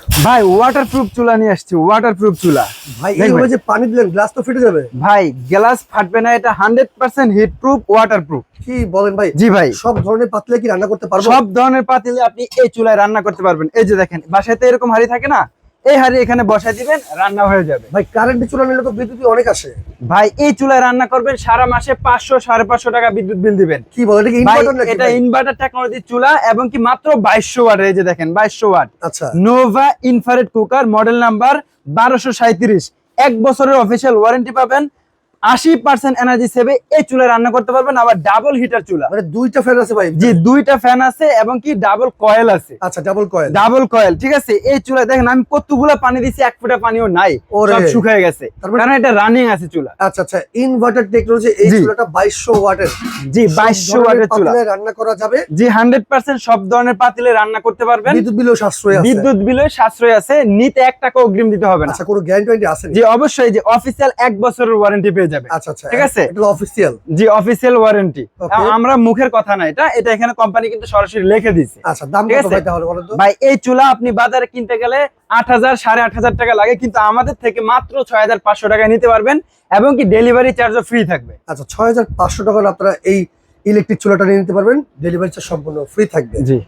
ভাই ওয়াটারপ্রুফ চুলা নিয়ে আসছি, ওয়াটারপ্রুফ চুলা। ভাই এইভাবে যে পানি দিলেন গ্লাস তো ফেটে যাবে। ভাই গ্লাস ফাটবে না, এটা 100% হিট প্রুফ, ওয়াটারপ্রুফ। কি বলেন ভাই? জি ভাই, সব ধরনের পাতিলে কি রান্না করতে পারবো? সব ধরনের পাতিলে আপনি এই চুলায় রান্না করতে পারবেন। এই যে দেখেন, বাসায় তো এরকম হাঁড়ি থাকে না, এই হাঁড়ি এখানে বসাই দিবেন, রান্না হয়ে যাবে। ভাই কারেন্টের চুলা নিলে তো বিদ্যুৎ অনেক আসে। ভাই এই চুলায় রান্না করবেন, সারা মাসে 500-550 টাকা বিদ্যুৎ বিল দিবেন। কি বলেন, এটা কি ভাই ইনভার্টার নাকি? এটা ইনভার্টার টেকনোলজি চুলা এবং কি মাত্র 2200 ওয়াট। এই যে দেখেন 2200 ওয়াট। আচ্ছা, Nova infrared cooker, model number 1237। 1 বছরের অফিশিয়াল ওয়ারেন্টি পাবেন। 80% এনার্জি সেভে এই চুলায় রান্না করতে পারবেন। আবার ডাবল হিটার চুলা। মানে দুইটা ফ্যান আছে ভাই? জি, দুইটা ফ্যান আছে এবং কি ডাবল কয়েল আছে। আচ্ছা, ডাবল কয়েল। ডাবল কয়েল, ঠিক আছে। এই চুলায় দেখেন আমি কতগুলা পানি দিছি, 1 ফোঁটা পানিও নাই, ওরে। সব শুকিয়ে গেছে, তারপরে? কারণ এটা রানিং আছে চুলা। আচ্ছা আচ্ছা, ইনভার্টার টেকনোলজি। এই জি। চুলাটা 2200 ওয়াটের। জি, 2200 ওয়াটের চুলা। পাতিলে রান্না করা যাবে। জি, 100% সব ধরনের পাতিলে রান্না করতে পারবেন। বিদ্যুৎ বিলও সাশ্রয় আছে। বিদ্যুৎ বিলের সাশ্রয় আছে, নিতে 1 টাকা অগ্রিম দিতে হবে না। আচ্ছা, কোনো গ্যারান্টি আছে? জি অবশ্যই, যে অফিসিয়াল 1 বছরের ওয়ারেন্টি পেয়ে যাবে। আচ্ছা আচ্ছা, ঠিক আছে, এটা অফিসিয়াল। জি অফিসিয়াল ওয়ারেন্টি। Okay. আমরা মুখের কথা না, এটা এখানে কোম্পানি কিন্তু সরাসরি লিখে দিয়েছে। আচ্ছা, দাম ঠিক কত আছে? ভাই তাহলে বলেন তো? ভাই এই চুলা আপনি বাজারে কিনতে গেলে 8000 8500 টাকা লাগে, কিন্তু আমাদের থেকে মাত্র 6500 টাকায় নিতে পারবেন এবং কি ডেলিভারি চার্জও ফ্রি থাকবে। আচ্ছা, 6500 টাকা আপনারা এই ইলেকট্রিক চুলাটা নিয়ে নিতে পারবেন, ডেলিভারি চার্জ সম্পূর্ণ ফ্রি থাকবে। জি।